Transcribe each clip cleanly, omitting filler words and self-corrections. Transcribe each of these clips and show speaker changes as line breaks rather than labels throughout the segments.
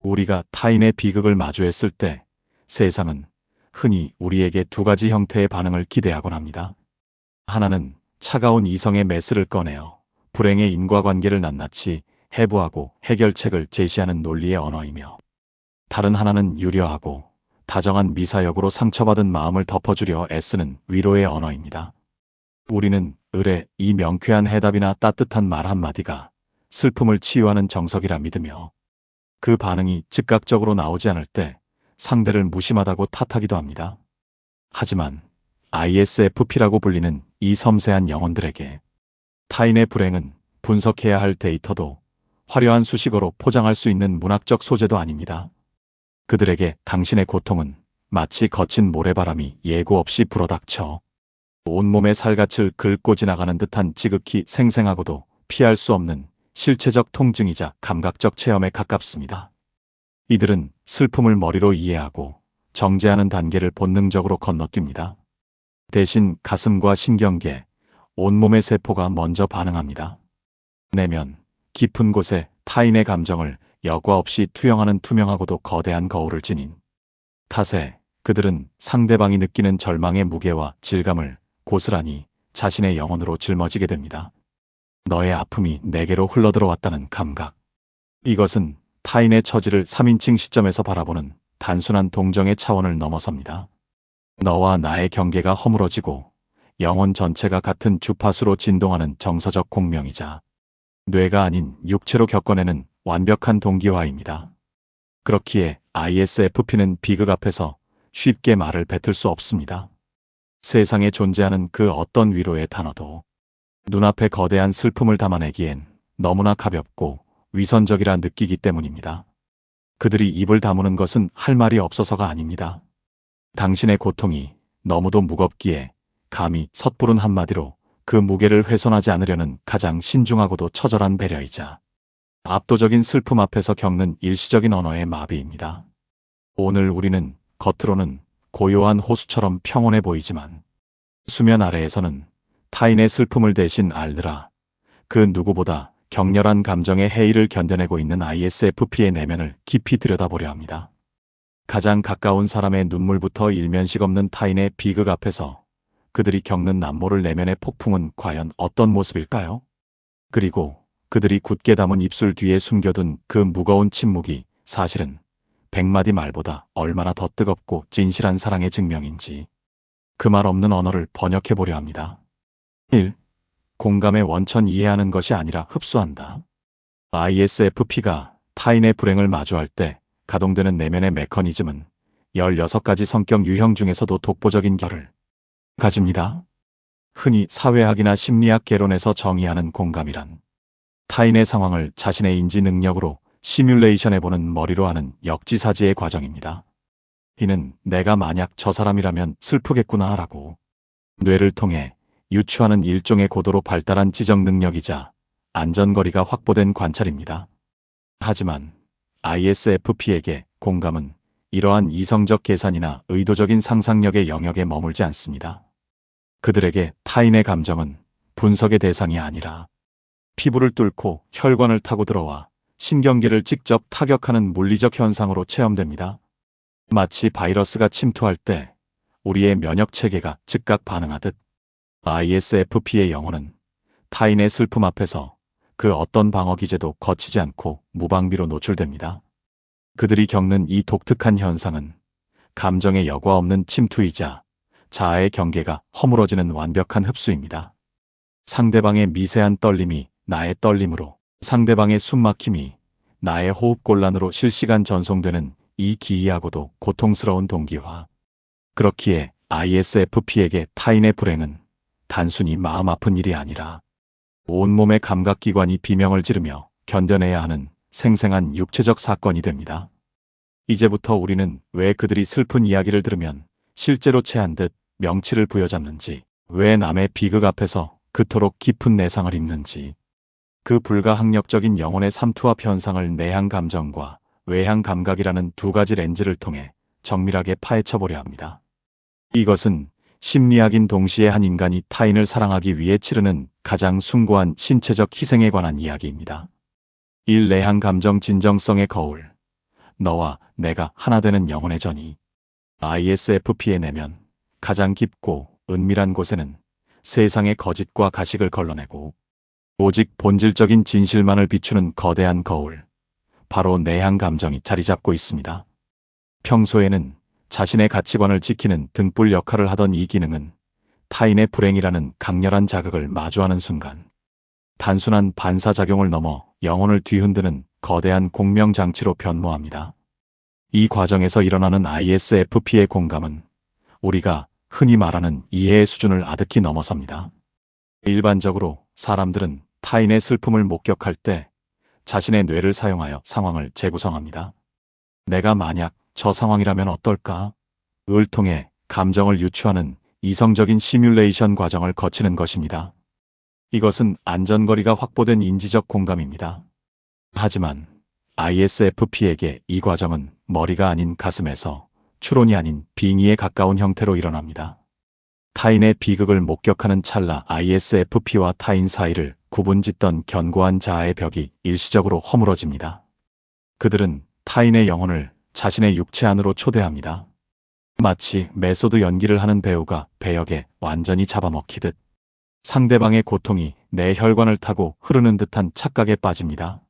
우리가 타인의 비극을 마주했을 때 세상은 흔히 우리에게 두 가지 형태의 반응을 기대하곤 합니다. 하나는 차가운 이성의 메스를 꺼내어 불행의 인과관계를 낱낱이 해부하고 해결책을 제시하는 논리의 언어이며, 다른 하나는 유려하고 다정한 미사역으로 상처받은 마음을 덮어주려 애쓰는 위로의 언어입니다. 우리는 을의 이 명쾌한 해답이나 따뜻한 말 한마디가 슬픔을 치유하는 정석이라 믿으며, 그 반응이 즉각적으로 나오지 않을 때 상대를 무심하다고 탓하기도 합니다. 하지만 ISFP라고 불리는 이 섬세한 영혼들에게 타인의 불행은 분석해야 할 데이터도 화려한 수식어로 포장할 수 있는 문학적 소재도 아닙니다. 그들에게 당신의 고통은 마치 거친 모래바람이 예고 없이 불어닥쳐 온몸의 살갗을 긁고 지나가는 듯한 지극히 생생하고도 피할 수 없는 실체적 통증이자 감각적 체험에 가깝습니다. 이들은 슬픔을 머리로 이해하고 정제하는 단계를 본능적으로 건너뜁니다. 대신 가슴과 신경계, 온몸의 세포가 먼저 반응합니다. 내면 깊은 곳에 타인의 감정을 여과 없이 투영하는 투명하고도 거대한 거울을 지닌 탓에 그들은 상대방이 느끼는 절망의 무게와 질감을 고스란히 자신의 영혼으로 짊어지게 됩니다. 너의 아픔이 내게로 흘러들어왔다는 감각. 이것은 타인의 처지를 3인칭 시점에서 바라보는 단순한 동정의 차원을 넘어섭니다. 너와 나의 경계가 허물어지고 영혼 전체가 같은 주파수로 진동하는 정서적 공명이자 뇌가 아닌 육체로 겪어내는 완벽한 동기화입니다. 그렇기에 ISFP는 비극 앞에서 쉽게 말을 뱉을 수 없습니다. 세상에 존재하는 그 어떤 위로의 단어도 눈앞에 거대한 슬픔을 담아내기엔 너무나 가볍고 위선적이라 느끼기 때문입니다. 그들이 입을 다무는 것은 할 말이 없어서가 아닙니다. 당신의 고통이 너무도 무겁기에 감히 섣부른 한마디로 그 무게를 훼손하지 않으려는 가장 신중하고도 처절한 배려이자 압도적인 슬픔 앞에서 겪는 일시적인 언어의 마비입니다. 오늘 우리는 겉으로는 고요한 호수처럼 평온해 보이지만 수면 아래에서는 타인의 슬픔을 대신 앓느라 그 누구보다 격렬한 감정의 해이를 견뎌내고 있는 ISFP의 내면을 깊이 들여다보려 합니다. 가장 가까운 사람의 눈물부터 일면식 없는 타인의 비극 앞에서 그들이 겪는 남모를 내면의 폭풍은 과연 어떤 모습일까요? 그리고 그들이 굳게 담은 입술 뒤에 숨겨둔 그 무거운 침묵이 사실은 100마디 말보다 얼마나 더 뜨겁고 진실한 사랑의 증명인지 그 말 없는 언어를 번역해보려 합니다. 1. 공감의 원천 이해하는 것이 아니라 흡수한다. ISFP가 타인의 불행을 마주할 때 가동되는 내면의 메커니즘은 16가지 성격 유형 중에서도 독보적인 결을 가집니다. 흔히 사회학이나 심리학 개론에서 정의하는 공감이란 타인의 상황을 자신의 인지 능력으로 시뮬레이션해보는 머리로 하는 역지사지의 과정입니다. 이는 내가 만약 저 사람이라면 슬프겠구나 라고 뇌를 통해 유추하는 일종의 고도로 발달한 지적 능력이자 안전거리가 확보된 관찰입니다. 하지만 ISFP에게 공감은 이러한 이성적 계산이나 의도적인 상상력의 영역에 머물지 않습니다. 그들에게 타인의 감정은 분석의 대상이 아니라 피부를 뚫고 혈관을 타고 들어와 신경계를 직접 타격하는 물리적 현상으로 체험됩니다. 마치 바이러스가 침투할 때 우리의 면역체계가 즉각 반응하듯 ISFP의 영혼은 타인의 슬픔 앞에서 그 어떤 방어기제도 거치지 않고 무방비로 노출됩니다. 그들이 겪는 이 독특한 현상은 감정의 여과 없는 침투이자 자아의 경계가 허물어지는 완벽한 흡수입니다. 상대방의 미세한 떨림이 나의 떨림으로, 상대방의 숨막힘이 나의 호흡곤란으로 실시간 전송되는 이 기이하고도 고통스러운 동기화. 그렇기에 ISFP에게 타인의 불행은 단순히 마음 아픈 일이 아니라 온몸의 감각기관이 비명을 지르며 견뎌내야 하는 생생한 육체적 사건이 됩니다. 이제부터 우리는 왜 그들이 슬픈 이야기를 들으면 실제로 체한 듯 명치를 부여잡는지, 왜 남의 비극 앞에서 그토록 깊은 내상을 입는지, 그 불가항력적인 영혼의 삼투압 현상을 내향 감정과 외향 감각이라는 두 가지 렌즈를 통해 정밀하게 파헤쳐보려 합니다. 이것은 심리학인 동시에 한 인간이 타인을 사랑하기 위해 치르는 가장 숭고한 신체적 희생에 관한 이야기입니다. 1. 내향 감정 진정성의 거울. 너와 내가 하나 되는 영혼의 전이. ISFP의 내면, 가장 깊고 은밀한 곳에는 세상의 거짓과 가식을 걸러내고 오직 본질적인 진실만을 비추는 거대한 거울, 바로 내향 감정이 자리 잡고 있습니다. 평소에는 자신의 가치관을 지키는 등불 역할을 하던 이 기능은 타인의 불행이라는 강렬한 자극을 마주하는 순간 단순한 반사작용을 넘어 영혼을 뒤흔드는 거대한 공명장치로 변모합니다. 이 과정에서 일어나는 ISFP의 공감은 우리가 흔히 말하는 이해의 수준을 아득히 넘어섭니다. 일반적으로 사람들은 타인의 슬픔을 목격할 때 자신의 뇌를 사용하여 상황을 재구성합니다. 내가 만약 저 상황이라면 어떨까? 을 통해 감정을 유추하는 이성적인 시뮬레이션 과정을 거치는 것입니다. 이것은 안전거리가 확보된 인지적 공감입니다. 하지만 ISFP에게 이 과정은 머리가 아닌 가슴에서 추론이 아닌 빙의에 가까운 형태로 일어납니다. 타인의 비극을 목격하는 찰나 ISFP와 타인 사이를 구분짓던 견고한 자아의 벽이 일시적으로 허물어집니다. 그들은 타인의 영혼을 자신의 육체 안으로 초대합니다. 마치 메소드 연기를 하는 배우가 배역에 완전히 잡아먹히듯 상대방의 고통이 내 혈관을 타고 흐르는 듯한 착각에 빠집니다.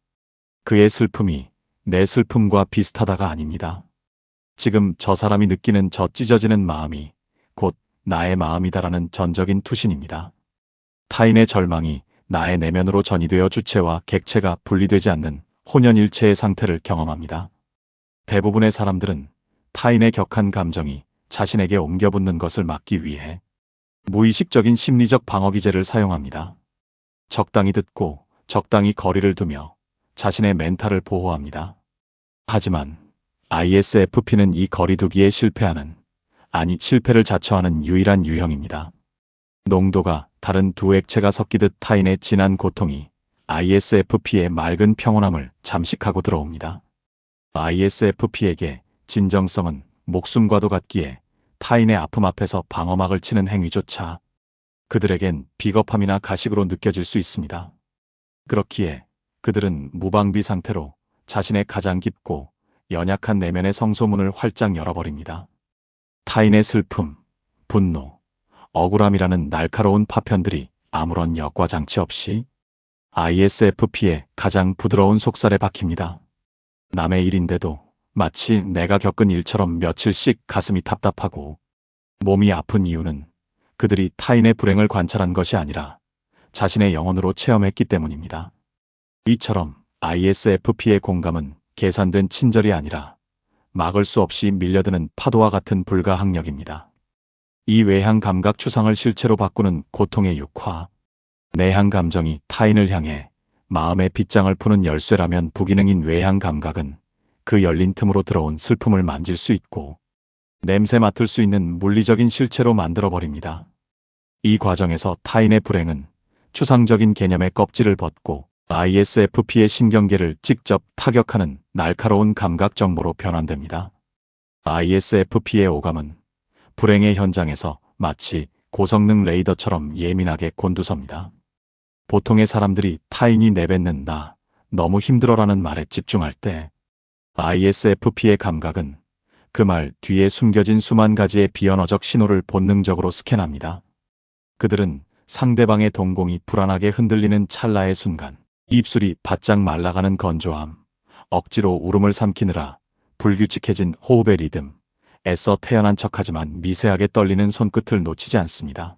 그의 슬픔이 내 슬픔과 비슷하다가 아닙니다. 지금 저 사람이 느끼는 저 찢어지는 마음이 곧 나의 마음이다라는 전적인 투신입니다. 타인의 절망이 나의 내면으로 전이되어 주체와 객체가 분리되지 않는 혼연일체의 상태를 경험합니다. 대부분의 사람들은 타인의 격한 감정이 자신에게 옮겨붙는 것을 막기 위해 무의식적인 심리적 방어기제를 사용합니다. 적당히 듣고 적당히 거리를 두며 자신의 멘탈을 보호합니다. 하지만 ISFP는 이 거리두기에 실패하는, 아니 실패를 자처하는 유일한 유형입니다. 농도가 다른 두 액체가 섞이듯 타인의 진한 고통이 ISFP의 맑은 평온함을 잠식하고 들어옵니다. ISFP에게 진정성은 목숨과도 같기에 타인의 아픔 앞에서 방어막을 치는 행위조차 그들에겐 비겁함이나 가식으로 느껴질 수 있습니다. 그렇기에 그들은 무방비 상태로 자신의 가장 깊고 연약한 내면의 성소문을 활짝 열어버립니다. 타인의 슬픔, 분노, 억울함이라는 날카로운 파편들이 아무런 역과장치 없이 ISFP의 가장 부드러운 속살에 박힙니다. 남의 일인데도 마치 내가 겪은 일처럼 며칠씩 가슴이 답답하고 몸이 아픈 이유는 그들이 타인의 불행을 관찰한 것이 아니라 자신의 영혼으로 체험했기 때문입니다. 이처럼 ISFP의 공감은 계산된 친절이 아니라 막을 수 없이 밀려드는 파도와 같은 불가항력입니다. 이 외향 감각 추상을 실체로 바꾸는 고통의 육화, 내향 감정이 타인을 향해 마음의 빗장을 푸는 열쇠라면 부기능인 외향 감각은 그 열린 틈으로 들어온 슬픔을 만질 수 있고 냄새 맡을 수 있는 물리적인 실체로 만들어버립니다. 이 과정에서 타인의 불행은 추상적인 개념의 껍질을 벗고 ISFP의 신경계를 직접 타격하는 날카로운 감각 정보로 변환됩니다. ISFP의 오감은 불행의 현장에서 마치 고성능 레이더처럼 예민하게 곤두섭니다. 보통의 사람들이 타인이 내뱉는 나, 너무 힘들어라는 말에 집중할 때 ISFP의 감각은 그 말 뒤에 숨겨진 수만 가지의 비언어적 신호를 본능적으로 스캔합니다. 그들은 상대방의 동공이 불안하게 흔들리는 찰나의 순간, 입술이 바짝 말라가는 건조함, 억지로 울음을 삼키느라 불규칙해진 호흡의 리듬, 애써 태연한 척하지만 미세하게 떨리는 손끝을 놓치지 않습니다.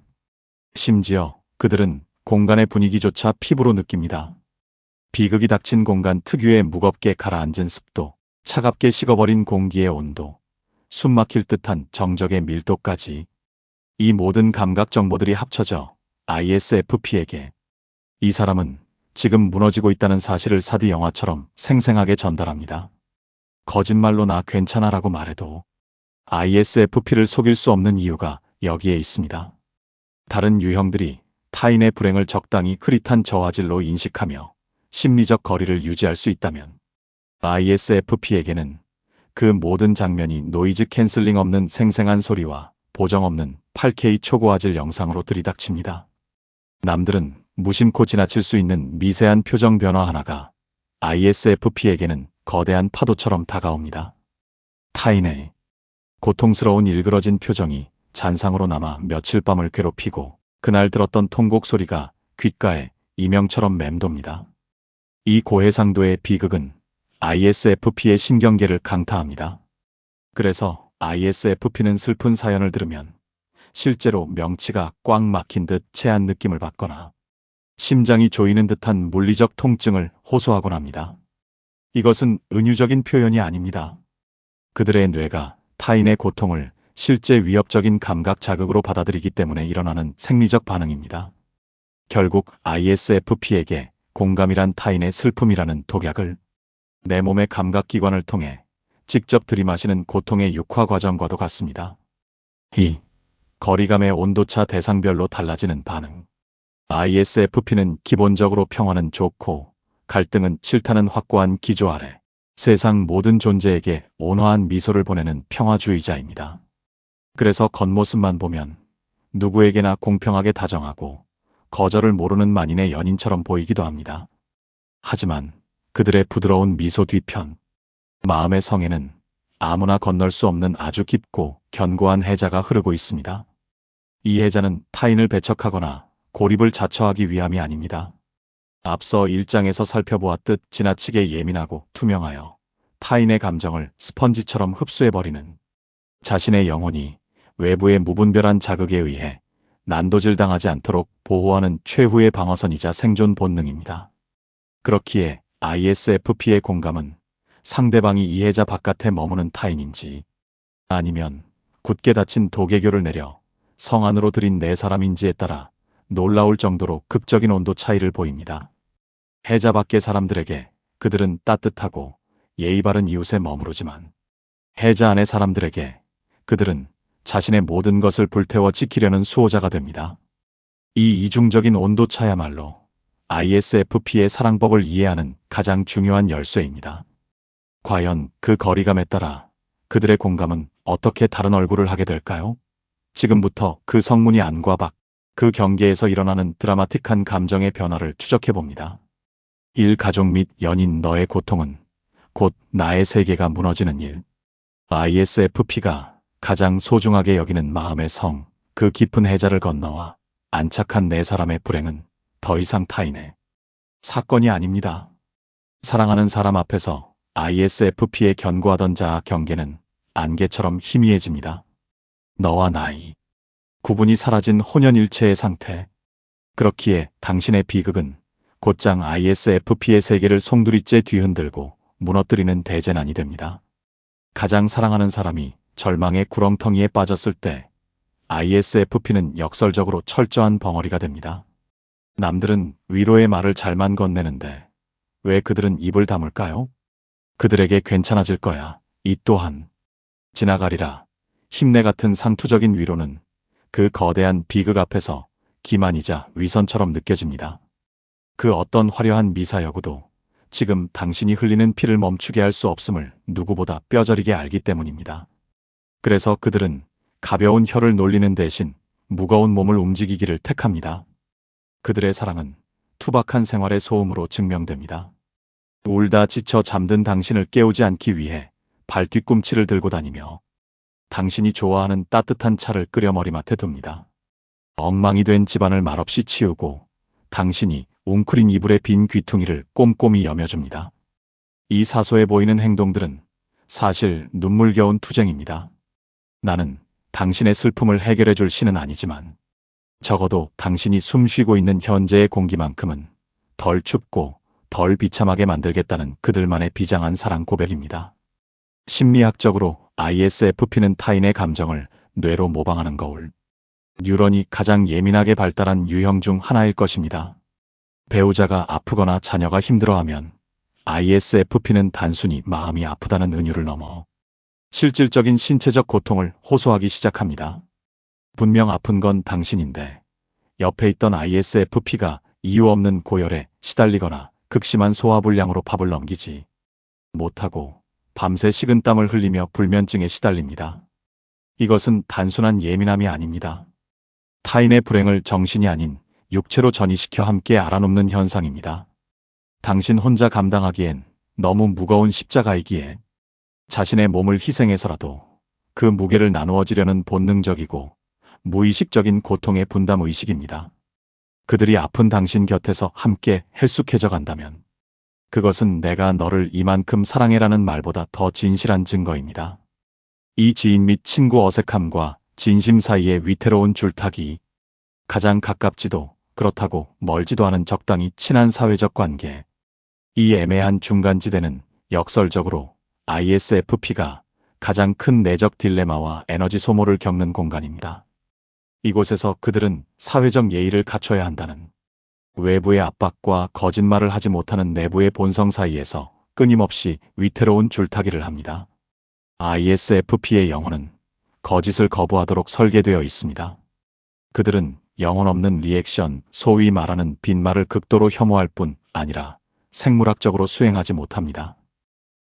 심지어 그들은 공간의 분위기조차 피부로 느낍니다. 비극이 닥친 공간 특유의 무겁게 가라앉은 습도, 차갑게 식어버린 공기의 온도, 숨막힐 듯한 정적의 밀도까지 이 모든 감각 정보들이 합쳐져 ISFP에게 이 사람은 지금 무너지고 있다는 사실을 사디 영화처럼 생생하게 전달합니다. 거짓말로 나 괜찮아라고 말해도 ISFP를 속일 수 없는 이유가 여기에 있습니다. 다른 유형들이 타인의 불행을 적당히 흐릿한 저화질로 인식하며 심리적 거리를 유지할 수 있다면 ISFP에게는 그 모든 장면이 노이즈 캔슬링 없는 생생한 소리와 보정 없는 8K 초고화질 영상으로 들이닥칩니다. 남들은 무심코 지나칠 수 있는 미세한 표정 변화 하나가 ISFP에게는 거대한 파도처럼 다가옵니다. 타인의 고통스러운 일그러진 표정이 잔상으로 남아 며칠 밤을 괴롭히고 그날 들었던 통곡 소리가 귓가에 이명처럼 맴돕니다. 이 고해상도의 비극은 ISFP의 신경계를 강타합니다. 그래서 ISFP는 슬픈 사연을 들으면 실제로 명치가 꽉 막힌 듯 체한 느낌을 받거나 심장이 조이는 듯한 물리적 통증을 호소하곤 합니다. 이것은 은유적인 표현이 아닙니다. 그들의 뇌가 타인의 고통을 실제 위협적인 감각 자극으로 받아들이기 때문에 일어나는 생리적 반응입니다. 결국 ISFP에게 공감이란 타인의 슬픔이라는 독약을 내 몸의 감각기관을 통해 직접 들이마시는 고통의 육화 과정과도 같습니다. 이 거리감의 온도차 대상별로 달라지는 반응. ISFP는 기본적으로 평화는 좋고 갈등은 싫다는 확고한 기조 아래 세상 모든 존재에게 온화한 미소를 보내는 평화주의자입니다. 그래서 겉모습만 보면 누구에게나 공평하게 다정하고 거절을 모르는 만인의 연인처럼 보이기도 합니다. 하지만 그들의 부드러운 미소 뒤편, 마음의 성에는 아무나 건널 수 없는 아주 깊고 견고한 해자가 흐르고 있습니다. 이 해자는 타인을 배척하거나 고립을 자처하기 위함이 아닙니다. 앞서 1장에서 살펴보았듯 지나치게 예민하고 투명하여 타인의 감정을 스펀지처럼 흡수해버리는 자신의 영혼이 외부의 무분별한 자극에 의해 난도질당하지 않도록 보호하는 최후의 방어선이자 생존 본능입니다. 그렇기에 ISFP의 공감은 상대방이 이해자 바깥에 머무는 타인인지 아니면 굳게 닫힌 도개교를 내려 성 안으로 들인 네 사람인지에 따라 놀라울 정도로 극적인 온도 차이를 보입니다. 해자 밖의 사람들에게 그들은 따뜻하고 예의 바른 이웃에 머무르지만 해자 안의 사람들에게 그들은 자신의 모든 것을 불태워 지키려는 수호자가 됩니다. 이 이중적인 온도 차야말로 ISFP의 사랑법을 이해하는 가장 중요한 열쇠입니다. 과연 그 거리감에 따라 그들의 공감은 어떻게 다른 얼굴을 하게 될까요? 지금부터 그 성문이 안과 밖, 그 경계에서 일어나는 드라마틱한 감정의 변화를 추적해봅니다. 가족 및 연인 너의 고통은 곧 나의 세계가 무너지는 일. ISFP가 가장 소중하게 여기는 마음의 성, 그 깊은 해자를 건너와 안착한 네 사람의 불행은 더 이상 타인의 사건이 아닙니다. 사랑하는 사람 앞에서 ISFP의 견고하던 자아 경계는 안개처럼 희미해집니다. 너와 나의 구분이 사라진 혼연일체의 상태. 그렇기에 당신의 비극은 곧장 ISFP의 세계를 송두리째 뒤흔들고 무너뜨리는 대재난이 됩니다. 가장 사랑하는 사람이 절망의 구렁텅이에 빠졌을 때 ISFP는 역설적으로 철저한 벙어리가 됩니다. 남들은 위로의 말을 잘만 건네는데 왜 그들은 입을 다물까요? 그들에게 괜찮아질 거야. 이 또한 지나가리라. 힘내 같은 상투적인 위로는 그 거대한 비극 앞에서 기만이자 위선처럼 느껴집니다. 그 어떤 화려한 미사여구도 지금 당신이 흘리는 피를 멈추게 할 수 없음을 누구보다 뼈저리게 알기 때문입니다. 그래서 그들은 가벼운 혀를 놀리는 대신 무거운 몸을 움직이기를 택합니다. 그들의 사랑은 투박한 생활의 소음으로 증명됩니다. 울다 지쳐 잠든 당신을 깨우지 않기 위해 발뒤꿈치를 들고 다니며 당신이 좋아하는 따뜻한 차를 끓여 머리맡에 둡니다. 엉망이 된 집안을 말없이 치우고 당신이 웅크린 이불의 빈 귀퉁이를 꼼꼼히 여며줍니다. 이 사소해 보이는 행동들은 사실 눈물겨운 투쟁입니다. 나는 당신의 슬픔을 해결해 줄 신은 아니지만 적어도 당신이 숨쉬고 있는 현재의 공기만큼은 덜 춥고 덜 비참하게 만들겠다는 그들만의 비장한 사랑 고백입니다. 심리학적으로 ISFP는 타인의 감정을 뇌로 모방하는 거울, 뉴런이 가장 예민하게 발달한 유형 중 하나일 것입니다. 배우자가 아프거나 자녀가 힘들어하면 ISFP는 단순히 마음이 아프다는 은유를 넘어 실질적인 신체적 고통을 호소하기 시작합니다. 분명 아픈 건 당신인데 옆에 있던 ISFP가 이유 없는 고열에 시달리거나 극심한 소화불량으로 밥을 넘기지 못하고 밤새 식은땀을 흘리며 불면증에 시달립니다. 이것은 단순한 예민함이 아닙니다. 타인의 불행을 정신이 아닌 육체로 전이시켜 함께 알아눕는 현상입니다. 당신 혼자 감당하기엔 너무 무거운 십자가이기에 자신의 몸을 희생해서라도 그 무게를 나누어지려는 본능적이고 무의식적인 고통의 분담 의식입니다. 그들이 아픈 당신 곁에서 함께 헬쑥해져 간다면 그것은 내가 너를 이만큼 사랑해라는 말보다 더 진실한 증거입니다. 이 지인 및 친구 어색함과 진심 사이의 위태로운 줄타기, 가장 가깝지도 그렇다고 멀지도 않은 적당히 친한 사회적 관계, 이 애매한 중간지대는 역설적으로 ISFP가 가장 큰 내적 딜레마와 에너지 소모를 겪는 공간입니다. 이곳에서 그들은 사회적 예의를 갖춰야 한다는 외부의 압박과 거짓말을 하지 못하는 내부의 본성 사이에서 끊임없이 위태로운 줄타기를 합니다. ISFP의 영혼은 거짓을 거부하도록 설계되어 있습니다. 그들은 영혼 없는 리액션, 소위 말하는 빈말을 극도로 혐오할 뿐 아니라 생물학적으로 수행하지 못합니다.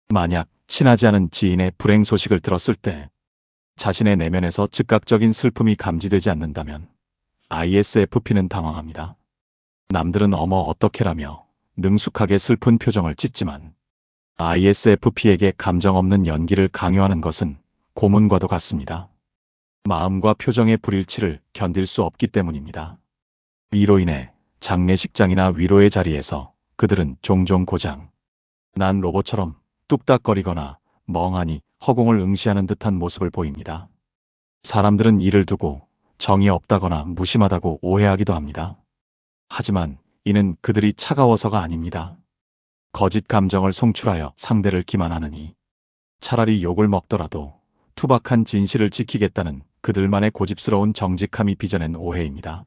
만약 친하지 않은 지인의 불행 소식을 들었을 때 자신의 내면에서 즉각적인 슬픔이 감지되지 않는다면 ISFP는 당황합니다. 남들은 어머 어떡해라며 능숙하게 슬픈 표정을 짓지만 ISFP에게 감정 없는 연기를 강요하는 것은 고문과도 같습니다. 마음과 표정의 불일치를 견딜 수 없기 때문입니다. 이로 인해 장례식장이나 위로의 자리에서 그들은 종종 고장 난 로봇처럼 뚝딱거리거나 멍하니 허공을 응시하는 듯한 모습을 보입니다. 사람들은 이를 두고 정이 없다거나 무심하다고 오해하기도 합니다. 하지만 이는 그들이 차가워서가 아닙니다. 거짓 감정을 송출하여 상대를 기만하느니 차라리 욕을 먹더라도 투박한 진실을 지키겠다는 그들만의 고집스러운 정직함이 빚어낸 오해입니다.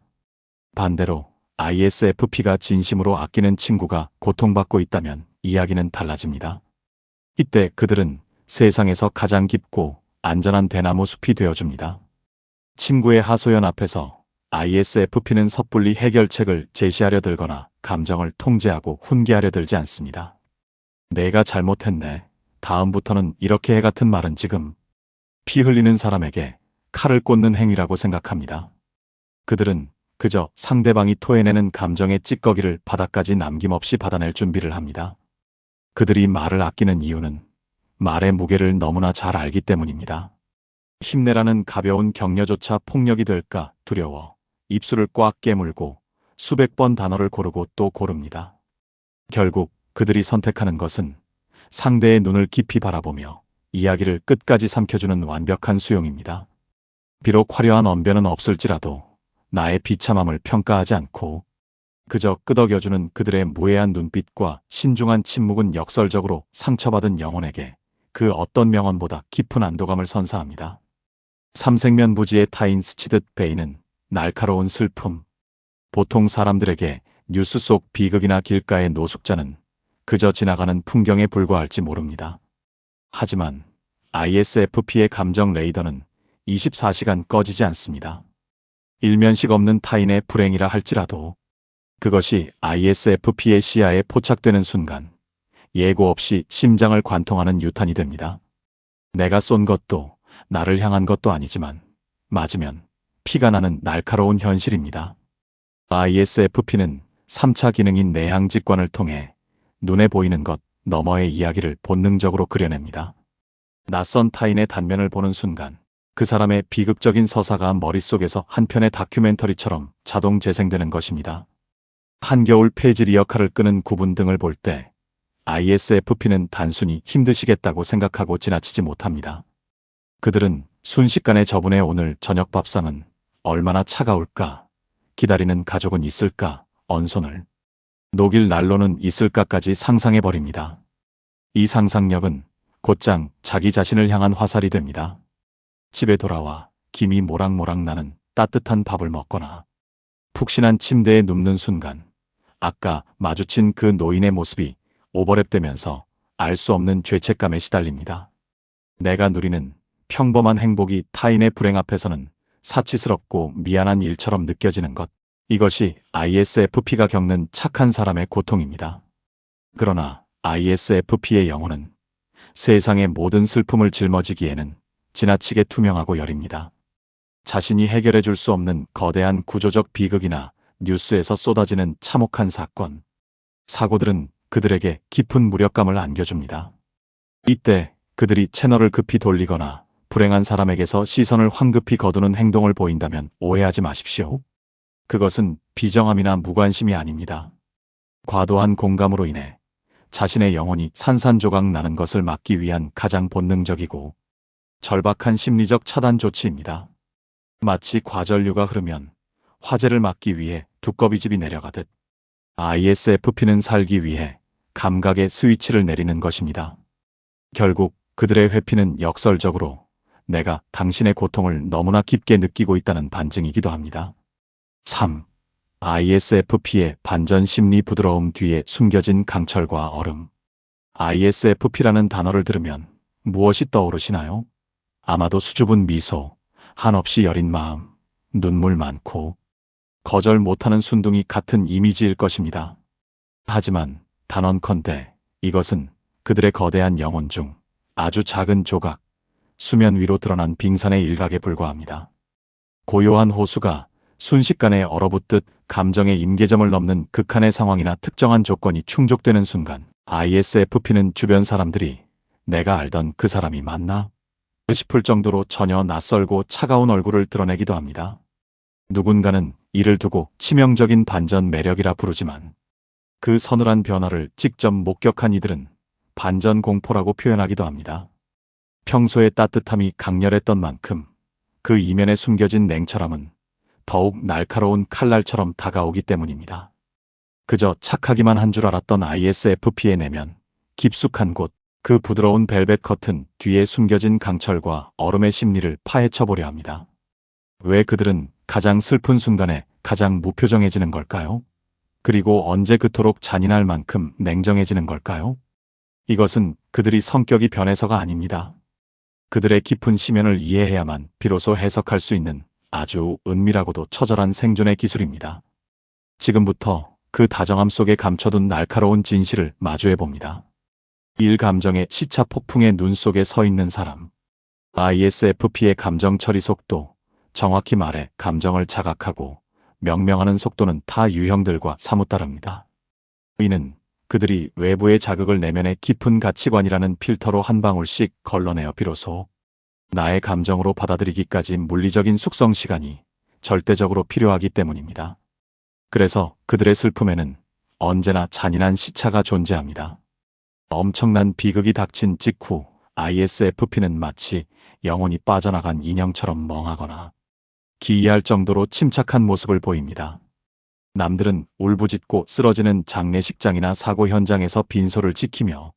반대로 ISFP가 진심으로 아끼는 친구가 고통받고 있다면 이야기는 달라집니다. 이때 그들은 세상에서 가장 깊고 안전한 대나무 숲이 되어줍니다. 친구의 하소연 앞에서 ISFP는 섣불리 해결책을 제시하려 들거나 감정을 통제하고 훈계하려 들지 않습니다. 내가 잘못했네. 다음부터는 이렇게 해 같은 말은 지금 피 흘리는 사람에게 칼을 꽂는 행위라고 생각합니다. 그들은 그저 상대방이 토해내는 감정의 찌꺼기를 바닥까지 남김없이 받아낼 준비를 합니다. 그들이 말을 아끼는 이유는 말의 무게를 너무나 잘 알기 때문입니다. 힘내라는 가벼운 격려조차 폭력이 될까 두려워 입술을 꽉 깨물고 수백 번 단어를 고르고 또 고릅니다. 결국 그들이 선택하는 것은 상대의 눈을 깊이 바라보며 이야기를 끝까지 삼켜주는 완벽한 수용입니다. 비록 화려한 언변은 없을지라도 나의 비참함을 평가하지 않고 그저 끄덕여주는 그들의 무해한 눈빛과 신중한 침묵은 역설적으로 상처받은 영혼에게 그 어떤 명언보다 깊은 안도감을 선사합니다. 삼색면부지의 타인 스치듯 베이는 날카로운 슬픔. 보통 사람들에게 뉴스 속 비극이나 길가의 노숙자는 그저 지나가는 풍경에 불과할지 모릅니다. 하지만 ISFP의 감정 레이더는 24시간 꺼지지 않습니다. 일면식 없는 타인의 불행이라 할지라도 그것이 ISFP의 시야에 포착되는 순간 예고 없이 심장을 관통하는 유탄이 됩니다. 내가 쏜 것도 나를 향한 것도 아니지만 맞으면 피가 나는 날카로운 현실입니다. ISFP는 3차 기능인 내향직관을 통해 눈에 보이는 것 너머의 이야기를 본능적으로 그려냅니다. 낯선 타인의 단면을 보는 순간 그 사람의 비극적인 서사가 머릿속에서 한 편의 다큐멘터리처럼 자동 재생되는 것입니다. 한겨울 폐지리 역할을 끄는 구분 등을 볼 때 ISFP는 단순히 힘드시겠다고 생각하고 지나치지 못합니다. 그들은 순식간에 저분의 오늘 저녁 밥상은 얼마나 차가울까, 기다리는 가족은 있을까, 언손을 녹일 난로는 있을까까지 상상해버립니다. 이 상상력은 곧장 자기 자신을 향한 화살이 됩니다. 집에 돌아와 김이 모락모락 나는 따뜻한 밥을 먹거나 푹신한 침대에 눕는 순간 아까 마주친 그 노인의 모습이 오버랩되면서 알 수 없는 죄책감에 시달립니다. 내가 누리는 평범한 행복이 타인의 불행 앞에서는 사치스럽고 미안한 일처럼 느껴지는 것. 이것이 ISFP가 겪는 착한 사람의 고통입니다. 그러나 ISFP의 영혼은 세상의 모든 슬픔을 짊어지기에는 지나치게 투명하고 여립니다. 자신이 해결해 줄 수 없는 거대한 구조적 비극이나 뉴스에서 쏟아지는 참혹한 사건, 사고들은 그들에게 깊은 무력감을 안겨줍니다. 이때 그들이 채널을 급히 돌리거나 불행한 사람에게서 시선을 황급히 거두는 행동을 보인다면 오해하지 마십시오. 그것은 비정함이나 무관심이 아닙니다. 과도한 공감으로 인해 자신의 영혼이 산산조각 나는 것을 막기 위한 가장 본능적이고 절박한 심리적 차단 조치입니다. 마치 과전류가 흐르면 화재를 막기 위해 두꺼비집이 내려가듯 ISFP는 살기 위해 감각의 스위치를 내리는 것입니다. 결국 그들의 회피는 역설적으로 내가 당신의 고통을 너무나 깊게 느끼고 있다는 반증이기도 합니다. 3. ISFP의 반전 심리 부드러움 뒤에 숨겨진 강철과 얼음. ISFP라는 단어를 들으면 무엇이 떠오르시나요? 아마도 수줍은 미소, 한없이 여린 마음, 눈물 많고 거절 못하는 순둥이 같은 이미지일 것입니다. 하지만 단언컨대 이것은 그들의 거대한 영혼 중 아주 작은 조각, 수면 위로 드러난 빙산의 일각에 불과합니다. 고요한 호수가 순식간에 얼어붙듯 감정의 임계점을 넘는 극한의 상황이나 특정한 조건이 충족되는 순간 ISFP는 주변 사람들이 내가 알던 그 사람이 맞나? 싶을 정도로 전혀 낯설고 차가운 얼굴을 드러내기도 합니다. 누군가는 이를 두고 치명적인 반전 매력이라 부르지만 그 서늘한 변화를 직접 목격한 이들은 반전 공포라고 표현하기도 합니다. 평소의 따뜻함이 강렬했던 만큼 그 이면에 숨겨진 냉철함은 더욱 날카로운 칼날처럼 다가오기 때문입니다. 그저 착하기만 한 줄 알았던 ISFP의 내면, 깊숙한 곳, 그 부드러운 벨벳 커튼 뒤에 숨겨진 강철과 얼음의 심리를 파헤쳐보려 합니다. 왜 그들은 가장 슬픈 순간에 가장 무표정해지는 걸까요? 그리고 언제 그토록 잔인할 만큼 냉정해지는 걸까요? 이것은 그들이 성격이 변해서가 아닙니다. 그들의 깊은 심연을 이해해야만 비로소 해석할 수 있는 아주 은밀하고도 처절한 생존의 기술입니다. 지금부터 그 다정함 속에 감춰둔 날카로운 진실을 마주해봅니다. 감정의 시차 폭풍의 눈 속에 서 있는 사람. ISFP의 감정 처리 속도, 정확히 말해 감정을 자각하고 명명하는 속도는 타 유형들과 사뭇 다릅니다. 이는 그들이 외부의 자극을 내면의 깊은 가치관이라는 필터로 한 방울씩 걸러내어 비로소 나의 감정으로 받아들이기까지 물리적인 숙성 시간이 절대적으로 필요하기 때문입니다. 그래서 그들의 슬픔에는 언제나 잔인한 시차가 존재합니다. 엄청난 비극이 닥친 직후 ISFP는 마치 영혼이 빠져나간 인형처럼 멍하거나 기이할 정도로 침착한 모습을 보입니다. 남들은 울부짖고 쓰러지는 장례식장이나 사고 현장에서 빈소를 지키며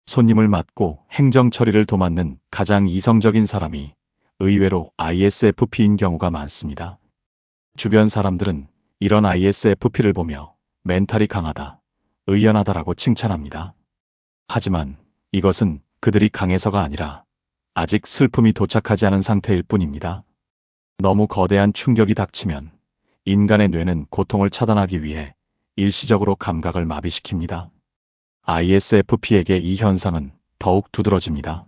손님을 맡고 행정 처리를 도맡는 가장 이성적인 사람이 의외로 ISFP인 경우가 많습니다. 주변 사람들은 이런 ISFP를 보며 멘탈이 강하다, 의연하다라고 칭찬합니다. 하지만 이것은 그들이 강해서가 아니라 아직 슬픔이 도착하지 않은 상태일 뿐입니다. 너무 거대한 충격이 닥치면 인간의 뇌는 고통을 차단하기 위해 일시적으로 감각을 마비시킵니다. ISFP에게 이 현상은 더욱 두드러집니다.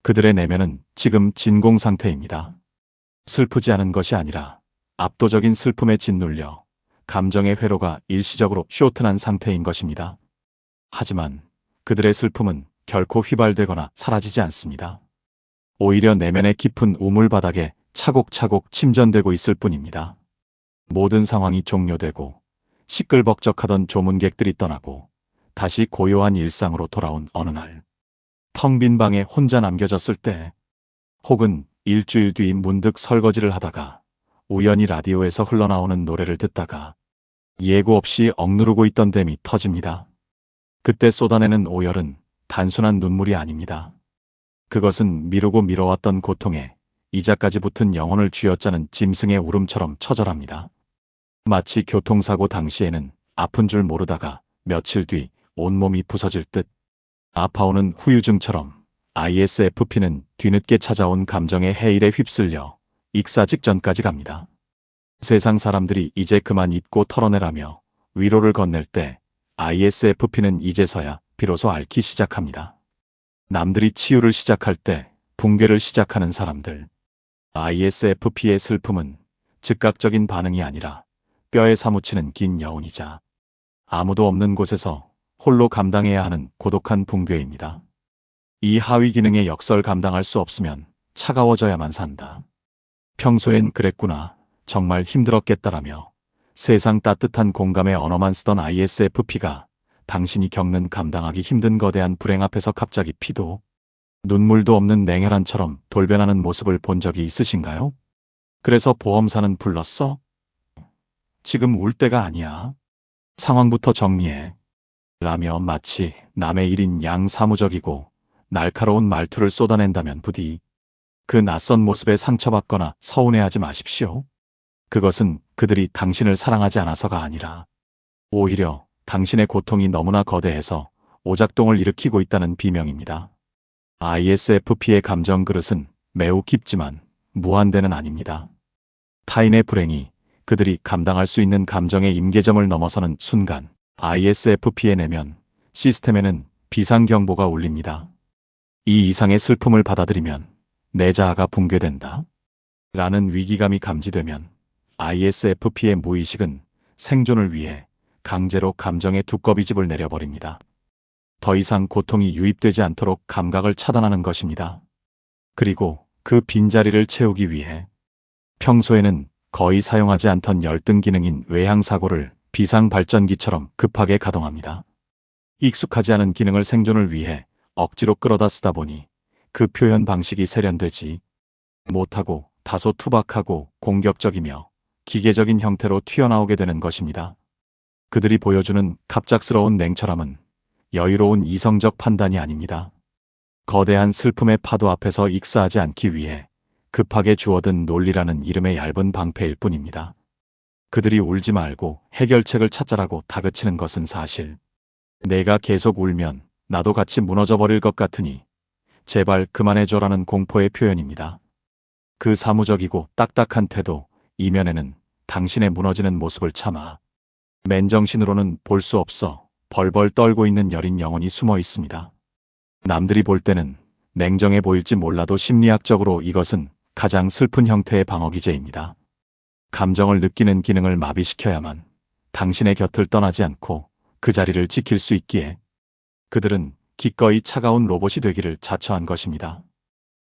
그들의 내면은 지금 진공 상태입니다. 슬프지 않은 것이 아니라 압도적인 슬픔에 짓눌려 감정의 회로가 일시적으로 쇼트난 상태인 것입니다. 하지만 그들의 슬픔은 결코 휘발되거나 사라지지 않습니다. 오히려 내면의 깊은 우물바닥에 차곡차곡 침전되고 있을 뿐입니다. 모든 상황이 종료되고 시끌벅적하던 조문객들이 떠나고 다시 고요한 일상으로 돌아온 어느 날, 텅 빈 방에 혼자 남겨졌을 때, 혹은 일주일 뒤 문득 설거지를 하다가 우연히 라디오에서 흘러나오는 노래를 듣다가 예고 없이 억누르고 있던 댐이 터집니다. 그때 쏟아내는 오열은 단순한 눈물이 아닙니다. 그것은 미루고 미뤄왔던 고통에 이자까지 붙은 영혼을 쥐어짜는 짐승의 울음처럼 처절합니다. 마치 교통사고 당시에는 아픈 줄 모르다가 며칠 뒤 온몸이 부서질 듯 아파오는 후유증처럼 ISFP는 뒤늦게 찾아온 감정의 해일에 휩쓸려 익사 직전까지 갑니다. 세상 사람들이 이제 그만 잊고 털어내라며 위로를 건넬 때 ISFP는 이제서야 비로소 앓기 시작합니다. 남들이 치유를 시작할 때 붕괴를 시작하는 사람들. ISFP의 슬픔은 즉각적인 반응이 아니라 뼈에 사무치는 긴 여운이자 아무도 없는 곳에서 홀로 감당해야 하는 고독한 붕괴입니다. 이 하위 기능의 역설 감당할 수 없으면 차가워져야만 산다. 평소엔 그랬구나. 정말 힘들었겠다라며 세상 따뜻한 공감의 언어만 쓰던 ISFP가 당신이 겪는 감당하기 힘든 거대한 불행 앞에서 갑자기 피도 눈물도 없는 냉혈한처럼 돌변하는 모습을 본 적이 있으신가요? 그래서 보험사는 불렀어? 지금 울 때가 아니야. 상황부터 정리해. 라며 마치 남의 일인 양 사무적이고 날카로운 말투를 쏟아낸다면 부디 그 낯선 모습에 상처받거나 서운해하지 마십시오. 그것은 그들이 당신을 사랑하지 않아서가 아니라 오히려 당신의 고통이 너무나 거대해서 오작동을 일으키고 있다는 비명입니다. ISFP의 감정 그릇은 매우 깊지만 무한대는 아닙니다. 타인의 불행이 그들이 감당할 수 있는 감정의 임계점을 넘어서는 순간 ISFP의 내면 시스템에는 비상경보가 울립니다. 이 이상의 슬픔을 받아들이면 내 자아가 붕괴된다. 라는 위기감이 감지되면 ISFP의 무의식은 생존을 위해 강제로 감정의 두꺼비집을 내려버립니다. 더 이상 고통이 유입되지 않도록 감각을 차단하는 것입니다. 그리고 그 빈자리를 채우기 위해 평소에는 거의 사용하지 않던 열등 기능인 외향사고를 비상발전기처럼 급하게 가동합니다. 익숙하지 않은 기능을 생존을 위해 억지로 끌어다 쓰다 보니 그 표현 방식이 세련되지 못하고 다소 투박하고 공격적이며 기계적인 형태로 튀어나오게 되는 것입니다. 그들이 보여주는 갑작스러운 냉철함은 여유로운 이성적 판단이 아닙니다. 거대한 슬픔의 파도 앞에서 익사하지 않기 위해 급하게 주워든 논리라는 이름의 얇은 방패일 뿐입니다. 그들이 울지 말고 해결책을 찾자라고 다그치는 것은 사실 내가 계속 울면 나도 같이 무너져 버릴 것 같으니 제발 그만해줘라는 공포의 표현입니다. 그 사무적이고 딱딱한 태도 이면에는 당신의 무너지는 모습을 참아 맨정신으로는 볼 수 없어 벌벌 떨고 있는 여린 영혼이 숨어 있습니다. 남들이 볼 때는 냉정해 보일지 몰라도 심리학적으로 이것은 가장 슬픈 형태의 방어기제입니다. 감정을 느끼는 기능을 마비시켜야만 당신의 곁을 떠나지 않고 그 자리를 지킬 수 있기에 그들은 기꺼이 차가운 로봇이 되기를 자처한 것입니다.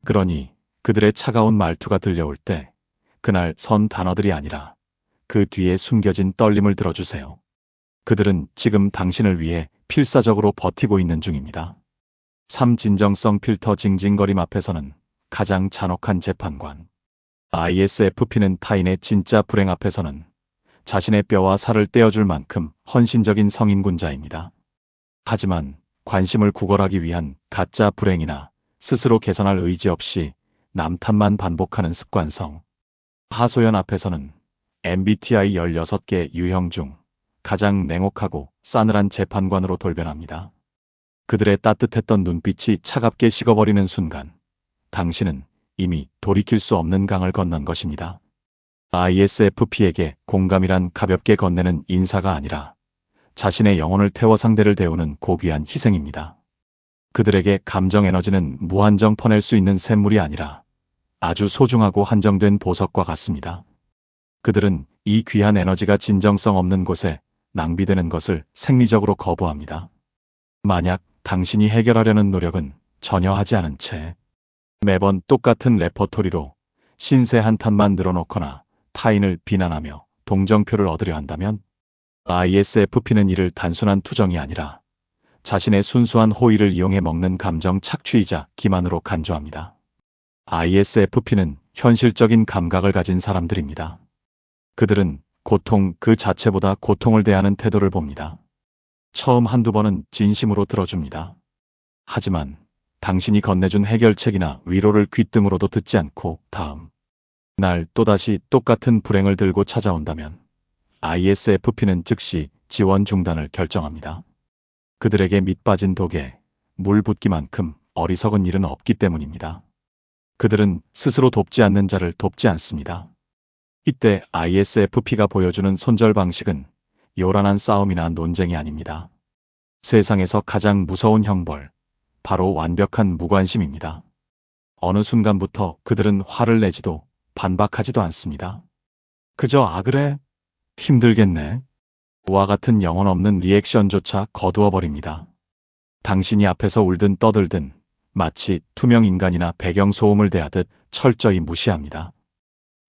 그러니 그들의 차가운 말투가 들려올 때 그날 선 단어들이 아니라 그 뒤에 숨겨진 떨림을 들어주세요. 그들은 지금 당신을 위해 필사적으로 버티고 있는 중입니다. 3. 진정성 필터 징징거림 앞에서는 가장 잔혹한 재판관. ISFP는 타인의 진짜 불행 앞에서는 자신의 뼈와 살을 떼어줄 만큼 헌신적인 성인군자입니다. 하지만 관심을 구걸하기 위한 가짜 불행이나 스스로 개선할 의지 없이 남 탓만 반복하는 습관성. 하소연 앞에서는 MBTI 16개 유형 중 가장 냉혹하고 싸늘한 재판관으로 돌변합니다. 그들의 따뜻했던 눈빛이 차갑게 식어버리는 순간 당신은 이미 돌이킬 수 없는 강을 건넌 것입니다. ISFP에게 공감이란 가볍게 건네는 인사가 아니라 자신의 영혼을 태워 상대를 데우는 고귀한 희생입니다. 그들에게 감정 에너지는 무한정 퍼낼 수 있는 샘물이 아니라 아주 소중하고 한정된 보석과 같습니다. 그들은 이 귀한 에너지가 진정성 없는 곳에 낭비되는 것을 생리적으로 거부합니다. 만약 당신이 해결하려는 노력은 전혀 하지 않은 채 매번 똑같은 레퍼토리로 신세 한탄만 늘어놓거나 타인을 비난하며 동정표를 얻으려 한다면 ISFP는 이를 단순한 투정이 아니라 자신의 순수한 호의를 이용해 먹는 감정 착취이자 기만으로 간주합니다. ISFP는 현실적인 감각을 가진 사람들입니다. 그들은 고통 그 자체보다 고통을 대하는 태도를 봅니다. 처음 한두 번은 진심으로 들어줍니다. 하지만 당신이 건네준 해결책이나 위로를 귓등으로도 듣지 않고 다음 날 또다시 똑같은 불행을 들고 찾아온다면 ISFP는 즉시 지원 중단을 결정합니다. 그들에게 밑빠진 독에 물 붓기만큼 어리석은 일은 없기 때문입니다. 그들은 스스로 돕지 않는 자를 돕지 않습니다. 이때 ISFP가 보여주는 손절 방식은 요란한 싸움이나 논쟁이 아닙니다. 세상에서 가장 무서운 형벌, 바로 완벽한 무관심입니다. 어느 순간부터 그들은 화를 내지도 반박하지도 않습니다. 그저 그래? 힘들겠네. 와 같은 영혼 없는 리액션조차 거두어 버립니다. 당신이 앞에서 울든 떠들든 마치 투명 인간이나 배경 소음을 대하듯 철저히 무시합니다.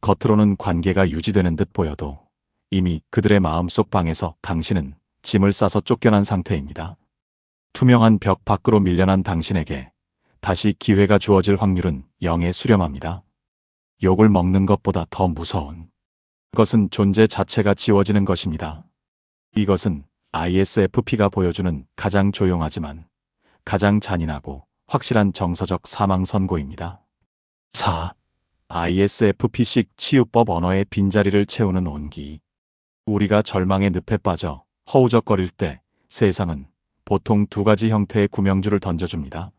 겉으로는 관계가 유지되는 듯 보여도 이미 그들의 마음속 방에서 당신은 짐을 싸서 쫓겨난 상태입니다. 투명한 벽 밖으로 밀려난 당신에게 다시 기회가 주어질 확률은 0에 수렴합니다. 욕을 먹는 것보다 더 무서운 것은 존재 자체가 지워지는 것입니다. 이것은 ISFP가 보여주는 가장 조용하지만 가장 잔인하고 확실한 정서적 사망 선고입니다. 4. ISFP식 치유법 언어의 빈자리를 채우는 온기. 우리가 절망의 늪에 빠져 허우적거릴 때 세상은 보통 두 가지 형태의 구명주를 던져줍니다.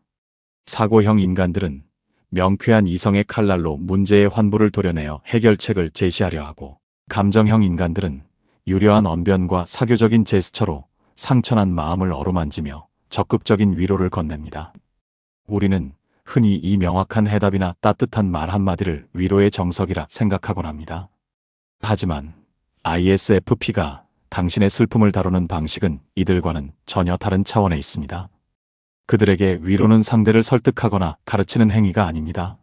사고형 인간들은 명쾌한 이성의 칼날로 문제의 환부를 도려내어 해결책을 제시하려 하고, 감정형 인간들은 유려한 언변과 사교적인 제스처로 상처난 마음을 어루만지며 적극적인 위로를 건넵니다. 우리는 흔히 이 명확한 해답이나 따뜻한 말 한마디를 위로의 정석이라 생각하곤 합니다. 하지만 ISFP가 당신의 슬픔을 다루는 방식은 이들과는 전혀 다른 차원에 있습니다. 그들에게 위로는 상대를 설득하거나 가르치는 행위가 아닙니다.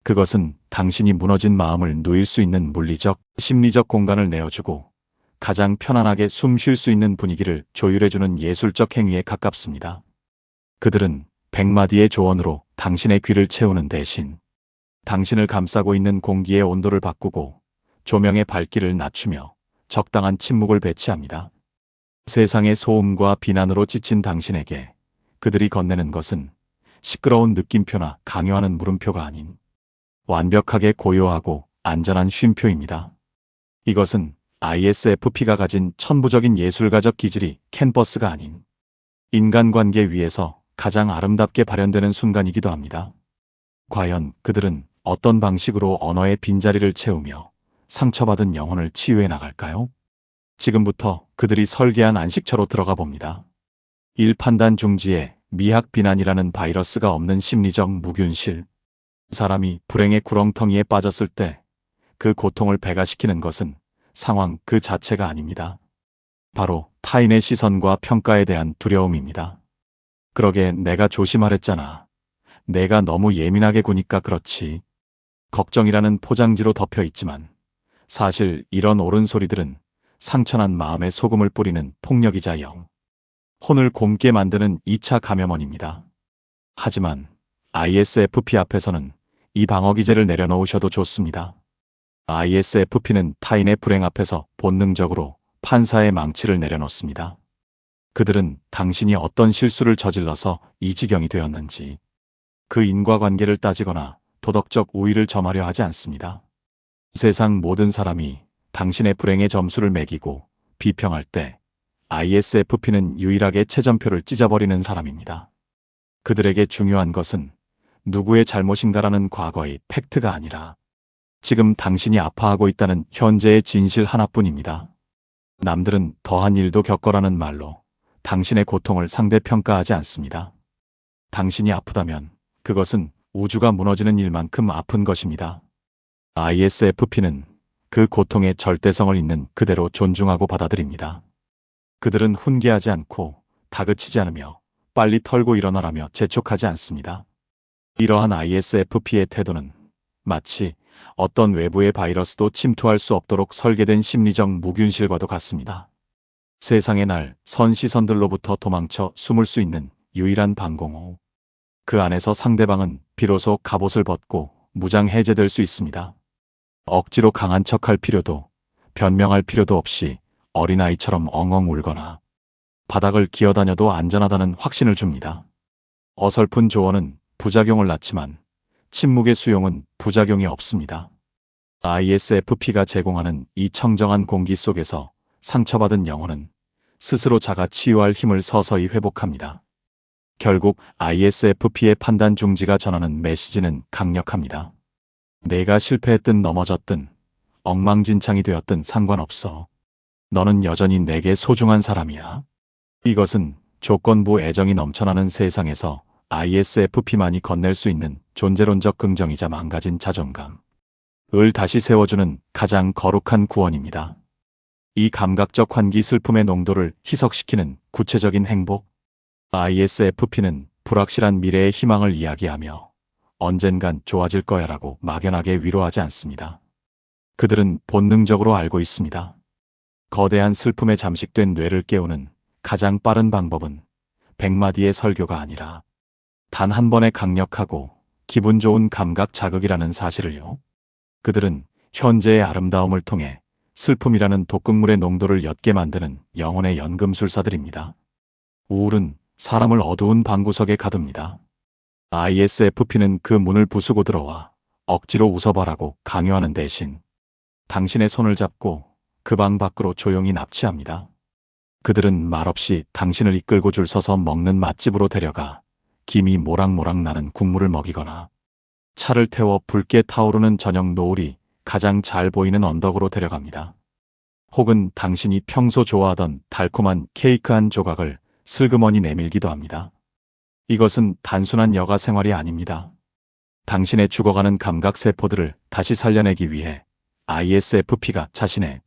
그것은 당신이 무너진 마음을 누일 수 있는 물리적, 심리적 공간을 내어주고 가장 편안하게 숨 쉴 수 있는 분위기를 조율해주는 예술적 행위에 가깝습니다. 그들은 100마디의 조언으로 당신의 귀를 채우는 대신 당신을 감싸고 있는 공기의 온도를 바꾸고 조명의 밝기를 낮추며 적당한 침묵을 배치합니다. 세상의 소음과 비난으로 지친 당신에게 그들이 건네는 것은 시끄러운 느낌표나 강요하는 물음표가 아닌 완벽하게 고요하고 안전한 쉼표입니다. 이것은 ISFP가 가진 천부적인 예술가적 기질이 캔버스가 아닌 인간관계 위에서 가장 아름답게 발현되는 순간이기도 합니다. 과연 그들은 어떤 방식으로 언어의 빈자리를 채우며 상처받은 영혼을 치유해 나갈까요? 지금부터 그들이 설계한 안식처로 들어가 봅니다. 1. 판단 중지에 미학 비난이라는 바이러스가 없는 심리적 무균실. 사람이 불행의 구렁텅이에 빠졌을 때 그 고통을 배가시키는 것은 상황 그 자체가 아닙니다. 바로 타인의 시선과 평가에 대한 두려움입니다. 그러게 내가 조심하랬잖아. 내가 너무 예민하게 구니까 그렇지. 걱정이라는 포장지로 덮여 있지만 사실 이런 옳은 소리들은 상처난 마음에 소금을 뿌리는 폭력이자 혼을 곪게 만드는 2차 감염원입니다. 하지만 ISFP 앞에서는 이 방어기제를 내려놓으셔도 좋습니다. ISFP는 타인의 불행 앞에서 본능적으로 판사의 망치를 내려놓습니다. 그들은 당신이 어떤 실수를 저질러서 이 지경이 되었는지, 그 인과관계를 따지거나 도덕적 우위를 점하려 하지 않습니다. 세상 모든 사람이 당신의 불행의 점수를 매기고 비평할 때 ISFP는 유일하게 채점표를 찢어버리는 사람입니다. 그들에게 중요한 것은 누구의 잘못인가라는 과거의 팩트가 아니라 지금 당신이 아파하고 있다는 현재의 진실 하나뿐입니다. 남들은 더한 일도 겪어라는 말로 당신의 고통을 상대평가하지 않습니다. 당신이 아프다면 그것은 우주가 무너지는 일만큼 아픈 것입니다. ISFP는 그 고통의 절대성을 있는 그대로 존중하고 받아들입니다. 그들은 훈계하지 않고 다그치지 않으며 빨리 털고 일어나라며 재촉하지 않습니다. 이러한 ISFP의 태도는 마치 어떤 외부의 바이러스도 침투할 수 없도록 설계된 심리적 무균실과도 같습니다. 세상의 날 선 시선들로부터 도망쳐 숨을 수 있는 유일한 방공호. 그 안에서 상대방은 비로소 갑옷을 벗고 무장 해제될 수 있습니다. 억지로 강한 척할 필요도 변명할 필요도 없이 어린아이처럼 엉엉 울거나 바닥을 기어다녀도 안전하다는 확신을 줍니다. 어설픈 조언은 부작용을 낳지만 침묵의 수용은 부작용이 없습니다. ISFP가 제공하는 이 청정한 공기 속에서 상처받은 영혼은 스스로 자가 치유할 힘을 서서히 회복합니다. 결국 ISFP의 판단 중지가 전하는 메시지는 강력합니다. 내가 실패했든 넘어졌든 엉망진창이 되었든 상관없어. 너는 여전히 내게 소중한 사람이야. 이것은 조건부 애정이 넘쳐나는 세상에서 ISFP만이 건넬 수 있는 존재론적 긍정이자 망가진 자존감을 다시 세워주는 가장 거룩한 구원입니다. 이 감각적 환기 슬픔의 농도를 희석시키는 구체적인 행복. ISFP는 불확실한 미래의 희망을 이야기하며 언젠간 좋아질 거야라고 막연하게 위로하지 않습니다. 그들은 본능적으로 알고 있습니다. 거대한 슬픔에 잠식된 뇌를 깨우는 가장 빠른 방법은 100마디의 설교가 아니라 단 한 번의 강력하고 기분 좋은 감각 자극이라는 사실을요. 그들은 현재의 아름다움을 통해 슬픔이라는 독극물의 농도를 옅게 만드는 영혼의 연금술사들입니다. 우울은 사람을 어두운 방구석에 가둡니다. ISFP는 그 문을 부수고 들어와 억지로 웃어봐라고 강요하는 대신 당신의 손을 잡고 그 방 밖으로 조용히 납치합니다. 그들은 말없이 당신을 이끌고 줄 서서 먹는 맛집으로 데려가 김이 모락모락 나는 국물을 먹이거나 차를 태워 붉게 타오르는 저녁 노을이 가장 잘 보이는 언덕으로 데려갑니다. 혹은 당신이 평소 좋아하던 달콤한 케이크 한 조각을 슬그머니 내밀기도 합니다. 이것은 단순한 여가 생활이 아닙니다. 당신의 죽어가는 감각세포들을 다시 살려내기 위해 ISFP가 자신의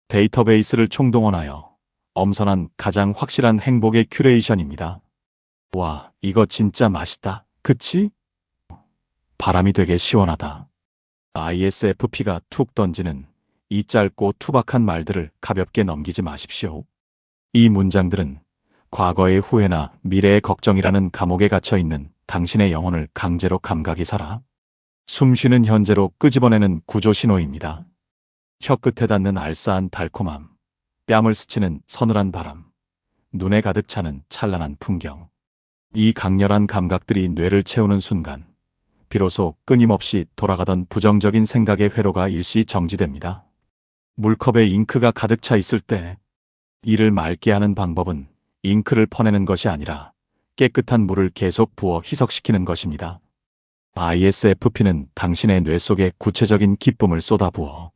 데이터베이스를 총동원하여 엄선한 가장 확실한 행복의 큐레이션입니다. 와, 이거 진짜 맛있다. 그치? 바람이 되게 시원하다. ISFP가 툭 던지는 이 짧고 투박한 말들을 가볍게 넘기지 마십시오. 이 문장들은 과거의 후회나 미래의 걱정이라는 감옥에 갇혀 있는 당신의 영혼을 강제로 감각이 살아 숨쉬는 현재로 끄집어내는 구조 신호입니다. 혀끝에 닿는 알싸한 달콤함, 뺨을 스치는 서늘한 바람, 눈에 가득 차는 찬란한 풍경. 이 강렬한 감각들이 뇌를 채우는 순간 비로소 끊임없이 돌아가던 부정적인 생각의 회로가 일시 정지됩니다. 물컵에 잉크가 가득 차 있을 때 이를 맑게 하는 방법은 잉크를 퍼내는 것이 아니라 깨끗한 물을 계속 부어 희석시키는 것입니다. ISFP는 당신의 뇌 속에 구체적인 기쁨을 쏟아부어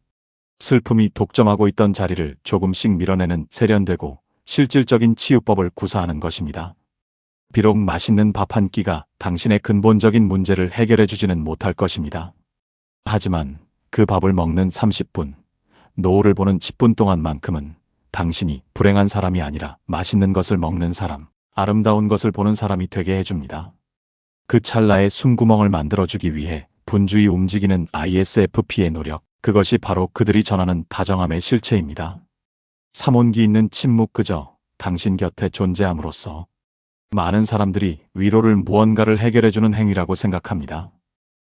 슬픔이 독점하고 있던 자리를 조금씩 밀어내는 세련되고 실질적인 치유법을 구사하는 것입니다. 비록 맛있는 밥 한 끼가 당신의 근본적인 문제를 해결해 주지는 못할 것입니다. 하지만 그 밥을 먹는 30분, 노을을 보는 10분 동안만큼은 당신이 불행한 사람이 아니라 맛있는 것을 먹는 사람, 아름다운 것을 보는 사람이 되게 해줍니다. 그 찰나의 숨구멍을 만들어주기 위해 분주히 움직이는 ISFP의 노력, 그것이 바로 그들이 전하는 다정함의 실체입니다. 삼온기 있는 침묵, 그저 당신 곁에 존재함으로써 많은 사람들이 위로를 무언가를 해결해주는 행위라고 생각합니다.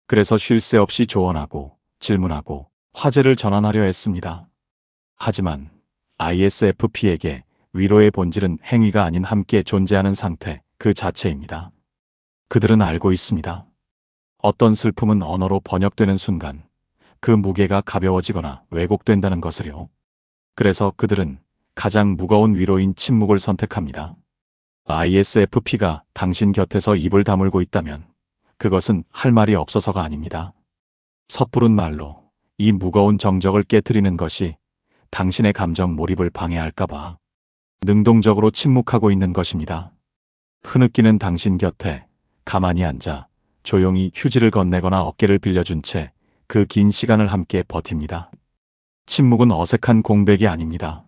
그래서 쉴 새 없이 조언하고 질문하고 화제를 전환하려 했습니다. 하지만 ISFP에게 위로의 본질은 행위가 아닌 함께 존재하는 상태 그 자체입니다. 그들은 알고 있습니다. 어떤 슬픔은 언어로 번역되는 순간 그 무게가 가벼워지거나 왜곡된다는 것을요. 그래서 그들은 가장 무거운 위로인 침묵을 선택합니다. ISFP가 당신 곁에서 입을 다물고 있다면 그것은 할 말이 없어서가 아닙니다. 섣부른 말로 이 무거운 정적을 깨트리는 것이 당신의 감정 몰입을 방해할까봐 능동적으로 침묵하고 있는 것입니다. 흐느끼는 당신 곁에 가만히 앉아 조용히 휴지를 건네거나 어깨를 빌려준 채 그 긴 시간을 함께 버팁니다. 침묵은 어색한 공백이 아닙니다.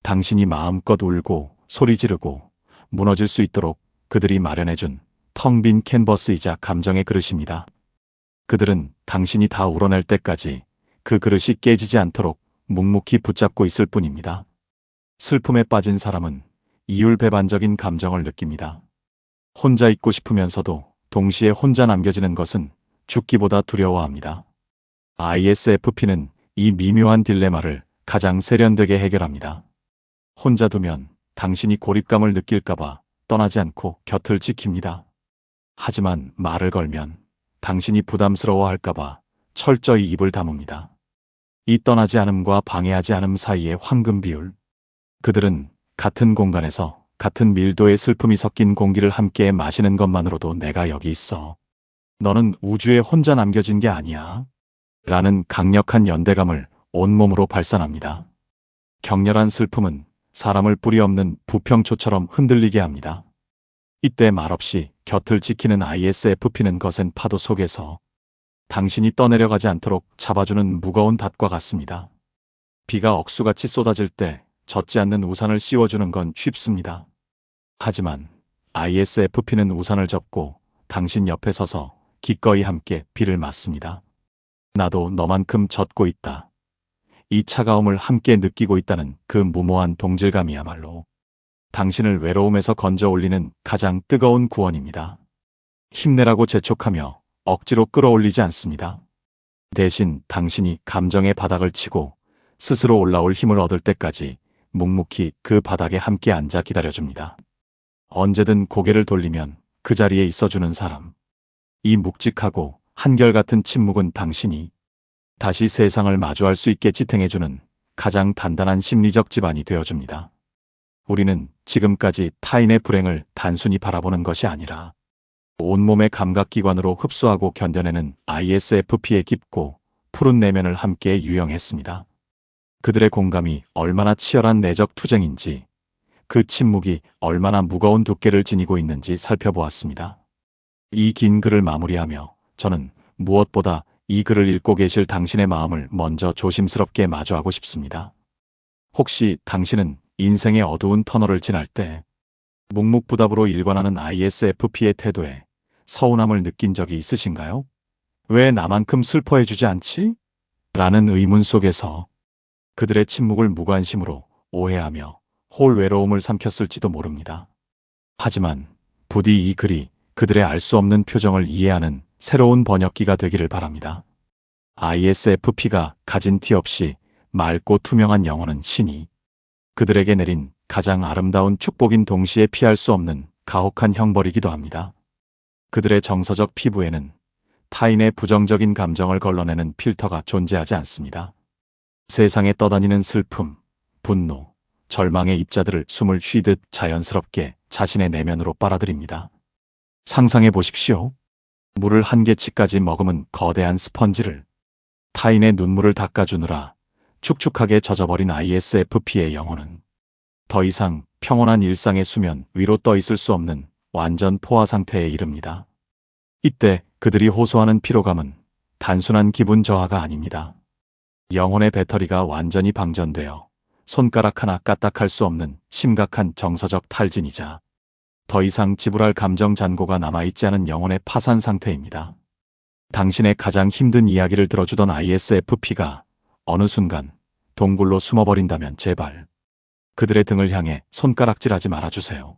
당신이 마음껏 울고 소리 지르고 무너질 수 있도록 그들이 마련해준 텅 빈 캔버스이자 감정의 그릇입니다. 그들은 당신이 다 울어낼 때까지 그 그릇이 깨지지 않도록 묵묵히 붙잡고 있을 뿐입니다. 슬픔에 빠진 사람은 이율배반적인 감정을 느낍니다. 혼자 있고 싶으면서도 동시에 혼자 남겨지는 것은 죽기보다 두려워합니다. ISFP는 이 미묘한 딜레마를 가장 세련되게 해결합니다. 혼자 두면 당신이 고립감을 느낄까봐 떠나지 않고 곁을 지킵니다. 하지만 말을 걸면 당신이 부담스러워할까봐 철저히 입을 다뭅니다. 이 떠나지 않음과 방해하지 않음 사이의 황금 비율. 그들은 같은 공간에서 같은 밀도의 슬픔이 섞인 공기를 함께 마시는 것만으로도 내가 여기 있어. 너는 우주에 혼자 남겨진 게 아니야. 라는 강력한 연대감을 온몸으로 발산합니다. 격렬한 슬픔은 사람을 뿌리 없는 부평초처럼 흔들리게 합니다. 이때 말없이 곁을 지키는 ISFP는 거센 파도 속에서 당신이 떠내려가지 않도록 잡아주는 무거운 닷과 같습니다. 비가 억수같이 쏟아질 때 젖지 않는 우산을 씌워주는 건 쉽습니다. 하지만 ISFP는 우산을 접고 당신 옆에 서서 기꺼이 함께 비를 맞습니다. 나도 너만큼 젖고 있다. 이 차가움을 함께 느끼고 있다는 그 무모한 동질감이야말로 당신을 외로움에서 건져 올리는 가장 뜨거운 구원입니다. 힘내라고 재촉하며 억지로 끌어올리지 않습니다. 대신 당신이 감정의 바닥을 치고 스스로 올라올 힘을 얻을 때까지 묵묵히 그 바닥에 함께 앉아 기다려줍니다. 언제든 고개를 돌리면 그 자리에 있어주는 사람. 이 묵직하고 한결같은 침묵은 당신이 다시 세상을 마주할 수 있게 지탱해주는 가장 단단한 심리적 지반이 되어줍니다. 우리는 지금까지 타인의 불행을 단순히 바라보는 것이 아니라 온몸의 감각기관으로 흡수하고 견뎌내는 ISFP의 깊고 푸른 내면을 함께 유영했습니다. 그들의 공감이 얼마나 치열한 내적 투쟁인지, 그 침묵이 얼마나 무거운 두께를 지니고 있는지 살펴보았습니다. 이 긴 글을 마무리하며 저는 무엇보다 이 글을 읽고 계실 당신의 마음을 먼저 조심스럽게 마주하고 싶습니다. 혹시 당신은 인생의 어두운 터널을 지날 때 묵묵부답으로 일관하는 ISFP의 태도에 서운함을 느낀 적이 있으신가요? 왜 나만큼 슬퍼해주지 않지? 라는 의문 속에서 그들의 침묵을 무관심으로 오해하며 홀 외로움을 삼켰을지도 모릅니다. 하지만 부디 이 글이 그들의 알 수 없는 표정을 이해하는 새로운 번역기가 되기를 바랍니다. ISFP가 가진 티 없이 맑고 투명한 영혼은 신이 그들에게 내린 가장 아름다운 축복인 동시에 피할 수 없는 가혹한 형벌이기도 합니다. 그들의 정서적 피부에는 타인의 부정적인 감정을 걸러내는 필터가 존재하지 않습니다. 세상에 떠다니는 슬픔, 분노, 절망의 입자들을 숨을 쉬듯 자연스럽게 자신의 내면으로 빨아들입니다. 상상해 보십시오. 물을 한 개치까지 머금은 거대한 스펀지를 타인의 눈물을 닦아주느라 축축하게 젖어버린 ISFP의 영혼은 더 이상 평온한 일상의 수면 위로 떠 있을 수 없는 완전 포화 상태에 이릅니다. 이때 그들이 호소하는 피로감은 단순한 기분 저하가 아닙니다. 영혼의 배터리가 완전히 방전되어 손가락 하나 까딱할 수 없는 심각한 정서적 탈진이자 더 이상 지불할 감정 잔고가 남아있지 않은 영혼의 파산 상태입니다. 당신의 가장 힘든 이야기를 들어주던 ISFP가 어느 순간 동굴로 숨어버린다면 제발 그들의 등을 향해 손가락질하지 말아주세요.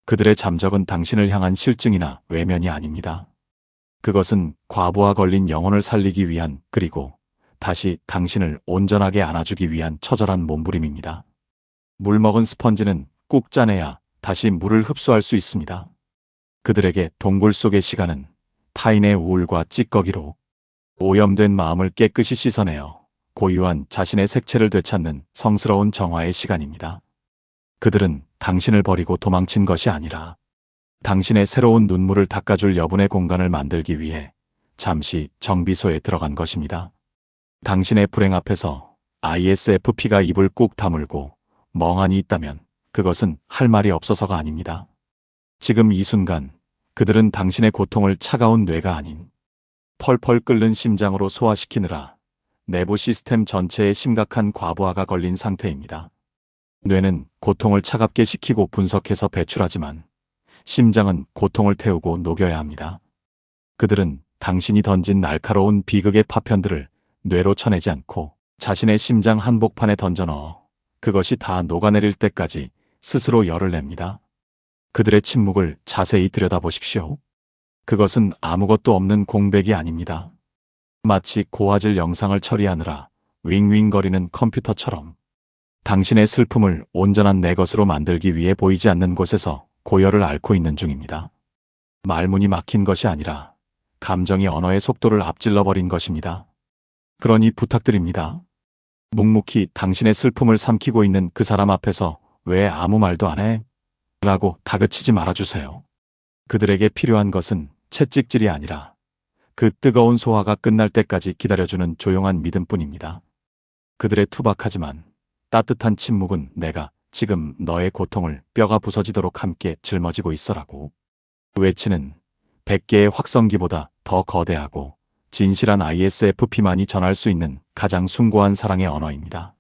그들의 잠적은 당신을 향한 실증이나 외면이 아닙니다. 그것은 과부하 걸린 영혼을 살리기 위한 그리고 다시 당신을 온전하게 안아주기 위한 처절한 몸부림입니다. 물 먹은 스펀지는 꾹 짜내야 다시 물을 흡수할 수 있습니다. 그들에게 동굴 속의 시간은 타인의 우울과 찌꺼기로 오염된 마음을 깨끗이 씻어내어 고유한 자신의 색채를 되찾는 성스러운 정화의 시간입니다. 그들은 당신을 버리고 도망친 것이 아니라 당신의 새로운 눈물을 닦아줄 여분의 공간을 만들기 위해 잠시 정비소에 들어간 것입니다. 당신의 불행 앞에서 ISFP가 입을 꾹 다물고 멍하니 있다면 그것은 할 말이 없어서가 아닙니다. 지금 이 순간 그들은 당신의 고통을 차가운 뇌가 아닌 펄펄 끓는 심장으로 소화시키느라 내부 시스템 전체에 심각한 과부하가 걸린 상태입니다. 뇌는 고통을 차갑게 식히고 분석해서 배출하지만 심장은 고통을 태우고 녹여야 합니다. 그들은 당신이 던진 날카로운 비극의 파편들을 뇌로 쳐내지 않고 자신의 심장 한복판에 던져 넣어 그것이 다 녹아내릴 때까지 스스로 열을 냅니다. 그들의 침묵을 자세히 들여다보십시오. 그것은 아무것도 없는 공백이 아닙니다. 마치 고화질 영상을 처리하느라 윙윙거리는 컴퓨터처럼 당신의 슬픔을 온전한 내 것으로 만들기 위해 보이지 않는 곳에서 고열을 앓고 있는 중입니다. 말문이 막힌 것이 아니라 감정이 언어의 속도를 앞질러버린 것입니다. 그러니 부탁드립니다. 묵묵히 당신의 슬픔을 삼키고 있는 그 사람 앞에서 왜 아무 말도 안 해? 라고 다그치지 말아주세요. 그들에게 필요한 것은 채찍질이 아니라 그 뜨거운 소화가 끝날 때까지 기다려주는 조용한 믿음뿐입니다. 그들의 투박하지만 따뜻한 침묵은 내가 지금 너의 고통을 뼈가 부서지도록 함께 짊어지고 있어라고 외치는 100개의 확성기보다 더 거대하고 진실한 ISFP만이 전할 수 있는 가장 숭고한 사랑의 언어입니다.